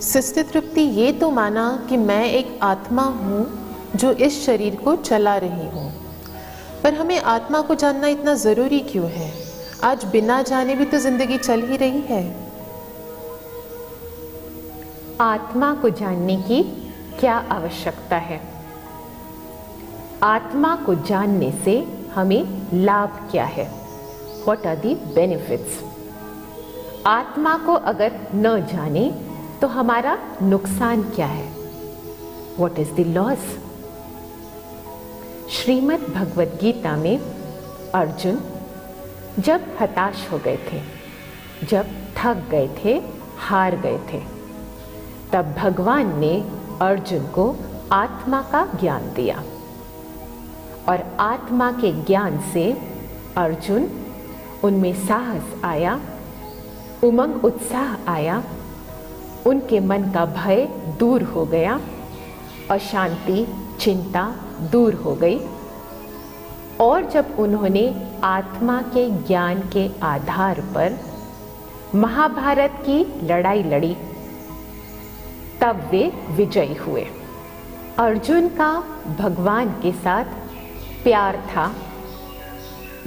Sister तृप्ति, ये तो माना कि मैं एक आत्मा हूँ जो इस शरीर को चला रही हूँ, पर हमें आत्मा को जानना इतना ज़रूरी क्यों है? आज बिना जाने भी तो ज़िंदगी चल ही रही है। आत्मा को जानने की क्या आवश्यकता है? आत्मा को जानने से हमें लाभ क्या है? What are the benefits? आत्मा को अगर न जाने तो हमारा नुकसान क्या है? What is the loss? Shrimad Bhagavad Gita में अर्जुन जब हताश हो गए थे, जब थक गए थे, हार गए थे, तब भगवान ने अर्जुन को आत्मा का ज्ञान दिया और आत्मा के ज्ञान से अर्जुन उनमें साहस आया, उमंग उत्साह आया, उनके मन का भय दूर हो गया, अशांति चिंता दूर हो गई। और जब उन्होंने आत्मा के ज्ञान के आधार पर महाभारत की लड़ाई लड़ी, तब वे विजयी हुए। अर्जुन का भगवान के साथ प्यार था,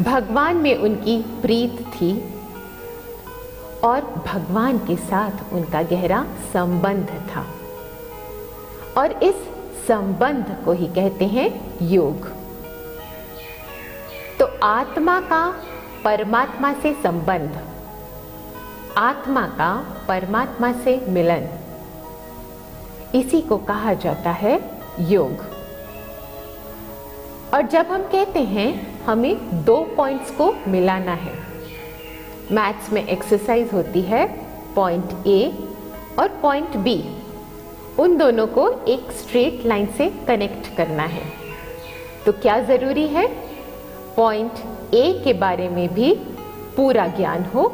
भगवान में उनकी प्रीत थी और भगवान के साथ उनका गहरा संबंध था, और इस संबंध को ही कहते हैं योग। तो आत्मा का परमात्मा से संबंध, आत्मा का परमात्मा से मिलन, इसी को कहा जाता है योग। और जब हम कहते हैं हमें 2 पॉइंट्स को मिलाना है, मैथ्स में एक्सरसाइज होती है पॉइंट ए और पॉइंट बी, उन दोनों को एक स्ट्रेट लाइन से कनेक्ट करना है। तो क्या ज़रूरी है? पॉइंट ए के बारे में भी पूरा ज्ञान हो,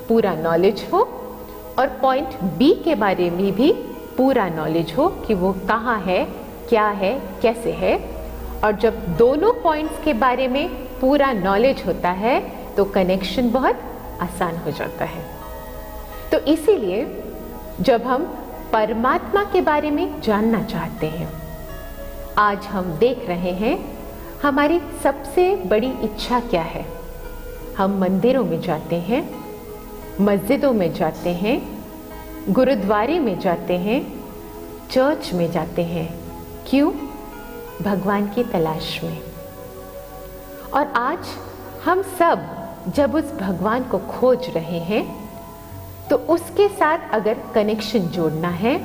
पूरा नॉलेज हो, और पॉइंट बी के बारे में भी पूरा नॉलेज हो कि वो कहाँ है, क्या है, कैसे है। और जब दोनों पॉइंट्स के बारे में पूरा नॉलेज होता है तो कनेक्शन बहुत आसान हो जाता है। तो इसीलिए जब हम परमात्मा के बारे में जानना चाहते हैं, आज हम देख रहे हैं हमारी सबसे बड़ी इच्छा क्या है। हम मंदिरों में जाते हैं, मस्जिदों में जाते हैं, गुरुद्वारे में जाते हैं, चर्च में जाते हैं। क्यों? भगवान की तलाश में। और आज हम सब जब उस भगवान को खोज रहे हैं, तो उसके साथ अगर कनेक्शन जोड़ना है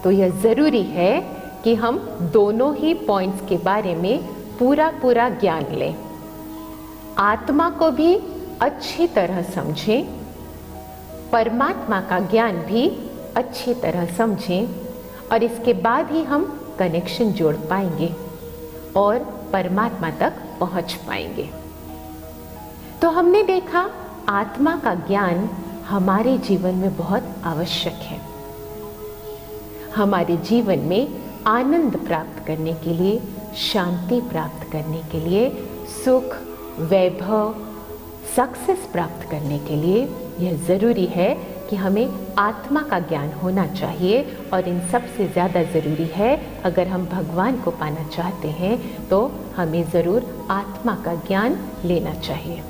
तो यह ज़रूरी है कि हम दोनों ही पॉइंट्स के बारे में पूरा ज्ञान लें। आत्मा को भी अच्छी तरह समझें, परमात्मा का ज्ञान भी अच्छी तरह समझें, और इसके बाद ही हम कनेक्शन जोड़ पाएंगे और परमात्मा तक पहुंच पाएंगे। तो हमने देखा आत्मा का ज्ञान हमारे जीवन में बहुत आवश्यक है। हमारे जीवन में आनंद प्राप्त करने के लिए, शांति प्राप्त करने के लिए, सुख, वैभव, सक्सेस प्राप्त करने के लिए यह ज़रूरी है कि हमें आत्मा का ज्ञान होना चाहिए। और इन सबसे ज़्यादा ज़रूरी है, अगर हम भगवान को पाना चाहते हैं तो हमें ज़रूर आत्मा का ज्ञान लेना चाहिए।